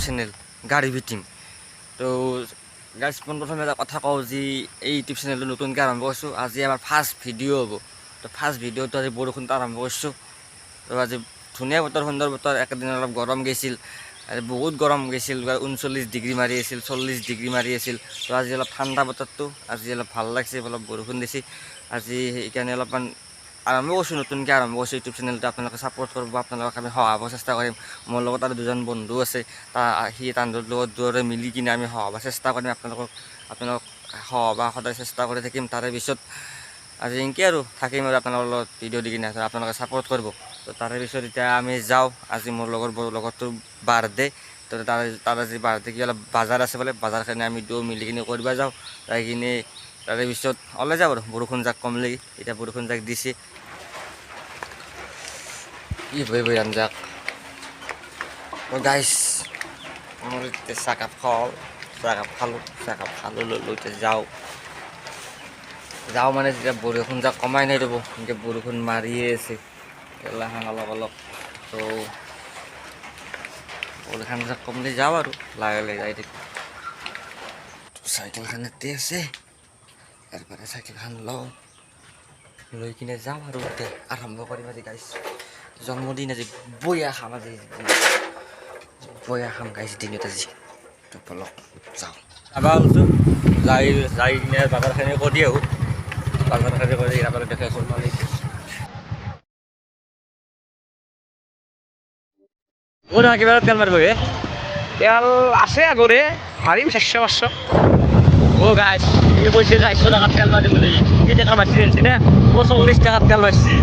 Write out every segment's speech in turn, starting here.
Channel গাড়ী ভিটিম। তো guys পোনপ্ৰথমে এটা কথা কওঁ যি এই ইউটিউব চেনেলটো নতুনকৈ আৰম্ভ কৰিছোঁ। আজি আমাৰ ফাৰ্ষ্ট ভিডিঅ' হ'ব। তো ফাৰ্ষ্ট ভিডিঅ'টো আজি বৰষুণটো আৰম্ভ কৰিছোঁ। তো আজি ধুনীয়া বতৰ, সুন্দৰ বতৰ। একেদিন অলপ গৰম গৈছিল, আজি বহুত গৰম গৈছিল, 39 ডিগ্ৰী মাৰি আছিল, 40 ডিগ্ৰী মাৰি আছিল। তো আজি অলপ ঠাণ্ডা বতৰটো, আজি অলপ ভাল লাগছে, অলপ বৰষুণ দিছে আজি। সেইকাৰণে অলপমান আৰম্ভ কৰিছোঁ, নতুনকৈ আৰম্ভ কৰিছোঁ ইউটিউব চেনেলটো। আপোনালোকে ছাপোৰ্ট কৰিব, আপোনালোকক আমি সহাব চেষ্টা কৰিম। মোৰ লগত আৰু দুজন বন্ধু আছে, তাহাঁতৰ লগত দুয়োৰে মিলি কিনে আমি সহাব চেষ্টা কৰিম। আপোনালোকক সহাবা সদায় চেষ্টা কৰি থাকিম। তাৰে পিছত আজি এনেকৈ আৰু থাকিম আৰু আপোনালোকৰ লগত ভিডিঅ' দি কিনে আপোনালোকে ছাপোৰ্ট কৰিব। তো তাৰে পিছত এতিয়া আমি যাওঁ। আজি মোৰ লগৰটোৰ বাৰ্থডে। তো তাৰ আজি বাৰ্থডে কি অলপ বজাৰ আছে বোলে, বজাৰখিনি আমি দুয়ো মিলি কিনে কৰিব যাওঁ। যাই কিনে তাৰে পিছত ওলাই যাওঁ আৰু বৰষুণ যাক কমলি। এতিয়া বৰষুণ যাক দিছে, কি বৈ আনজাক। গাইছ মোৰ এতিয়া চাহকাপ খালোঁ, লৈ এতিয়া যাওঁ মানে যেতিয়া বৰষুণ যাক কমাই নাই ৰ'ব, এনেকৈ বৰষুণ মাৰিয়ে আছে এলাখান অলপ। তো বৰষুণ যাক কমলি যাওঁ আৰু লাহে যাই থাকিম। চাইকেলখন ইয়াতে আছে, ইয়াৰ পৰা চাইকেলখন লৈ কিনে যাওঁ আৰু এতিয়া আৰম্ভ কৰিম আজি গাইছ। জন্মদিন আজি, বয়া খাম আজি, বয়া খাম গাইছ দিনত আজি। তো বলক যাওঁ। যাবা ওলছোঁ, যাই কিনে বাজাৰখিনি কৰি আহোঁ। বাজাৰখিনি কৰি ইয়াৰ দেখাইছোঁ মালিক। কিবা তেল মাৰিব হে? তেল আছে আগৰে, মাৰিম 400-500। গাইছ এই কৈছে 400 টাকাত তেল মাৰিম বুলি। কি টাকা মাৰিছে নে? 40 টাকাত তেল মাৰিছে।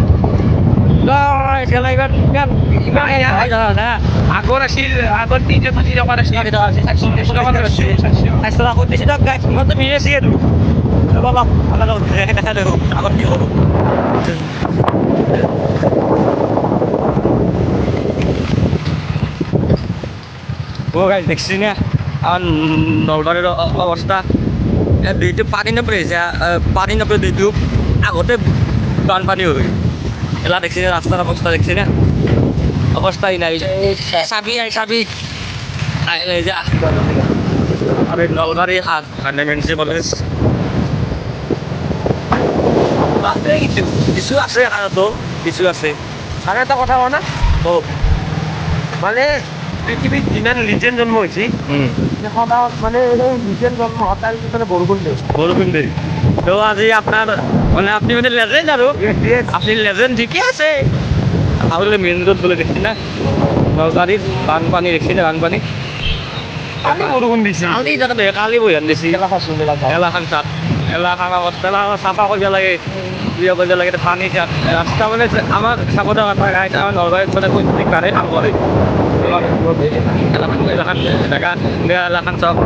আগৰ আছিল, আগত 330 টকাত আছিল, 400 টকাত আছে। 400 টাকা কৰি দিছে দিয়ক গাইছ, মইতো মিলি আছোঁ আৰু আগত কি কৰোঁ। গাইছ দেখছি না আমাৰ নলবাৰীৰ অৱস্থা। দুইটো পানী নপৰে, দুইটো আগতে বানপানী হৈ এলা দেখছি না ৰাস্তাৰ অৱস্থা দেখছি না, অৱস্থাই নাই। চাবি যা আমি নলবাৰী মিউনিচিপাল কলেজ কিছু আছে কাৰণতো কিছু আছে। আৰু এটা কথা কওঁ না, মানে পৃথিৱীত যিমান লিজেণ্ড জন্ম হৈছে, সদায় মানে লিজেণ্ড জন্ম হোৱাৰ তাৰ পিছতে বৰষুণ দিয়ে। তো আজি আপনার মানে আপনি মানে লেজেন্ড আর আপনি লেজেন্ড ঠিকই আছে। আমাদের মেন রোড বলে দেখছি না, নলবাড়ির বানপানি দেখছি না, বানপানি কালি বৰষুণ দিছে, কালি বইয়ান দিছি এলাকান অবস্থা চাফা কৰবে লাগে, কৰিব লাগে পানী রাস্তা মানে আমার চাপতে আমার নলবাড়িত মানে প্রত্যেক বারে কাম করে এলাকান সব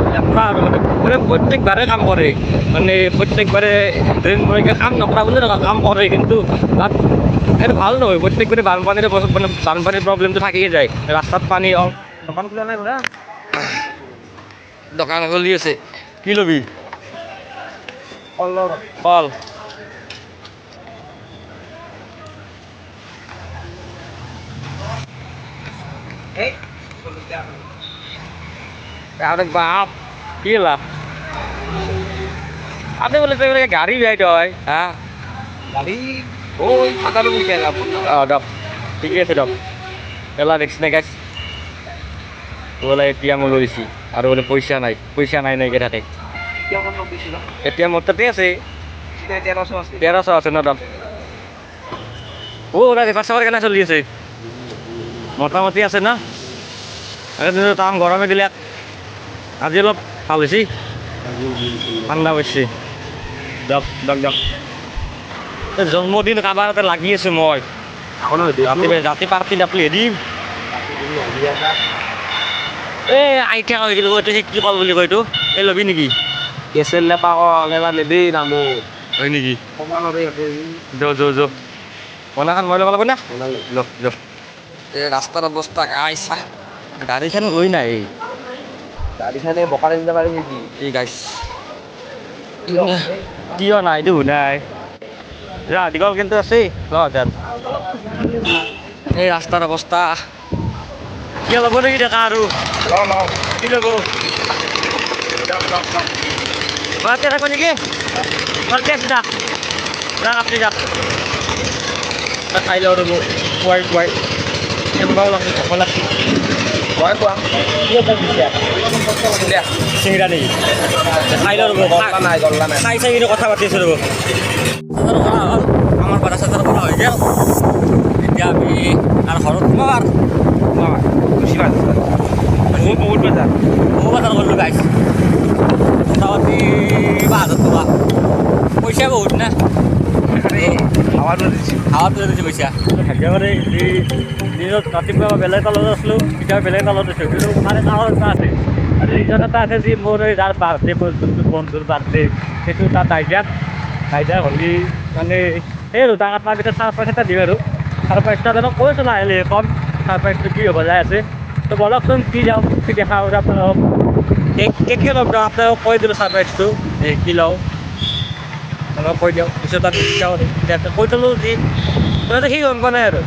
মানে প্রত্যেকবারে কাম করে, মানে প্রত্যেকবারে ড্রেন পরীক্ষা কাম নকরা বলে কাম করে, কিন্তু এটা ভালো নয়। প্রত্যেকবারে বানপানির মানে বানপানির প্রবলেমটো থাকিয়ে যায়। রাস্তাত পানী দোকান খোলা নাই বোলা, দোকান খুলি আছে। কি লবি? কলৰ কল আরে বাপ কি লাভ আপনি বলে গাড়ি যাইতে হয়। হ্যাঁ গাড়ী ওই 11 টাকা। দক ঠিকে আছে দক। এলা দেখছি না গাছ বলে এটিএম লৈছি আৰু বোলে পইচা নাই নাইকে থাকে। এটিএম মোৰ তাতে আছে, 1300 আছে ন দাম। ওরা রেফার সাফার কেন চলি আছে মোটামুটি আছে না? তাম গরমে দিলে আজি অলপ ভাল হয়েছি, ঠান্ডা পড়ছে। দক জন্মদিন কাবাৰ এটা লাগি আছো মই, ৰাতি পাৰ্টি নাপলি দিম। এই আইঠা হৈ গ'ল, এইটো কি কল বুলি কয় এইটো, এই ল'বি নেকি? কেচেল নেপা এবাৰ নেদেই নামো হয় নেকি? যো মনাখান মই লগাব না এই ৰাস্তাৰ অৱস্থা আইছা, গাড়ীখন লৈ নাই। গাড়ীখনে বোকা দিলে পাৰি নেকি? এই গাইছ কিয় নাই দে নাই দীঘল কিন্তু আছেই এই ৰাস্তাৰ অৱস্থা কিয় ল'ব নেকি দেখা আৰু বাতে রাখো নাকি টেস্ট না না আপনি যান খাই লও রব হোয়াইট হোয়াইট এমবাও লাগছে ভালো লাগছে চিংড়া নেই খাই লও রব খাই চাই কিন্তু কথা পাতিছোঁ ৰ'ব আমাৰ বাৰা চাজাৰ কৰা হৈ গ'ল এতিয়া আমি আৰু ঘৰত সোমাম বহুত বজাৰ বহু বজাৰ কৰিলোঁ গাইছ মোটামুটি 5,000 টকা পইচা বহুত না হাৱাটো দিছোঁ হাৱাত তুলি দিছে পইচা একেবাৰে দিনত ৰাতিপুৱা বেলেগ তলত আছিলোঁ এতিয়া বেলেগ তলত আছোঁ কিন্তু মানে ডাঙৰ এটা আছে আৰু ৰিজন এটা আছে যি মোৰ যাৰ বাৰ্থডে মোৰ যোনটো বন্ধুৰ বাৰ্থডে সেইটো তাত নাইডিয়া হ'লি মানে সেই আৰু তাক আপোনাৰ ভিতৰত ছাৰপ্ৰাইজ এটা দিওঁ আৰু ছাৰপ্ৰাইজটো জানো কৈছোঁ নাহিলে কম ছাৰপ্ৰাইজটো কি হ'ব যাই আছে তো বলকচোন কি যাওঁ কি দেখা আৰু আপোনালোকক কেতিয়া লগ যাওঁ আপোনালোকক কৈ দিলোঁ ছাৰপ্ৰাইজটো কি লওঁ অলপ কৈ দিয়ক পিছত তাত এতিয়া কৈ থ'লোঁ যি মানে সি গম পোৱা নাই আৰু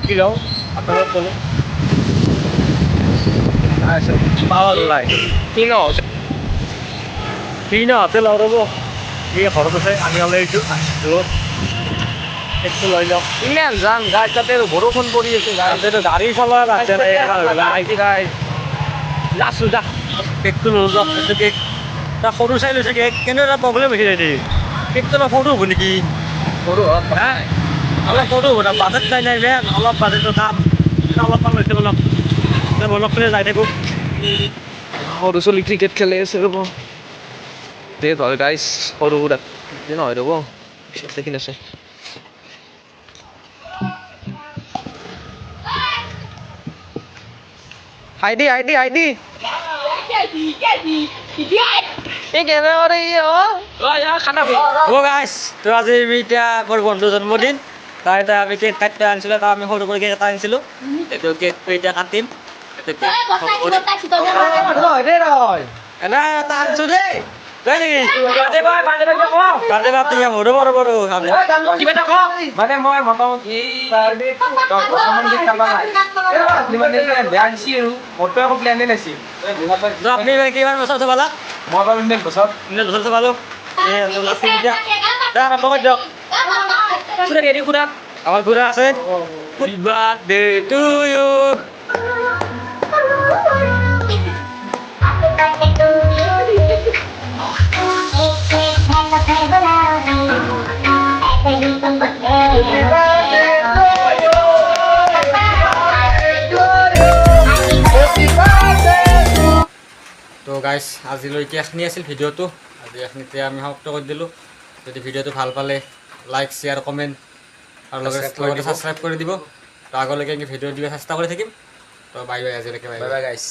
কি লওঁ আপোনালোক ক'লোঁ পাৱাৰ ওলাই কি নহতে লওঁ ৰ'ব সি ঘৰত আছে আমি ওলাই আহিছোঁ একটু লৈ লওক ইমান যাম গাড়ী তাতে বৰষুণ পৰি আছে তাতে গাড়ী চলোৱা আহি গাই যাছোঁ যা কেকটো লৈ যাওক কেক তাৰ সৰু চাই লৈছে কেক কেনেকুৱা প্ৰব্লেম হৈছে যাই কেকটো অলপ সৰু হ'ব নেকি সৰু অলপ সৰু হ'ব বাজেট চাই নাই বেয়া অলপ বাজেটৰ দাম অলপমান লৈছে অলপ যাই থাকোঁ সৰু চলি ক্ৰিকেট খেলি আছে ৰ'ব দে ধৰ গাইছ সৰু সুৰা নহয় ৰ'ব দেখি আছে আইডি গাইছ তো আজি আমি এতিয়া মোৰ বন্ধু জন্মদিন তাৰ এতিয়া আমি কেক কাটিব আনিছিলোঁ তাৰ আমি সৰু কৰি কেক এটা আনিছিলোঁ এইটো কেকটো এতিয়া কাটিম এনে এটা আনিছোঁ দেই মানে মই মোটামুটি মোৰটো একো প্লেনে নাছিল আপুনি কিমান বছৰ চালা মই বাৰু ইণ্ডিয়ান বছৰ বছৰ চালো দিয়ক আমাৰ ঘূৰা আছে বাৰ্থডে টু ইউ তো গাইছ আজিলৈকে এইখিনি আছিল ভিডিঅ'টো আজি এইখিনিতে আমি সমাপ্ত কৰি দিলোঁ যদি ভিডিঅ'টো ভাল পালে লাইক শ্বেয়াৰ কমেণ্ট আৰু লগতে ছাবস্ক্ৰাইব কৰি দিব তো আগলৈকে ভিডিঅ' দিব চেষ্টা কৰি থাকিম তো বাই বাই আজিলৈকে বাই বাই গাইছ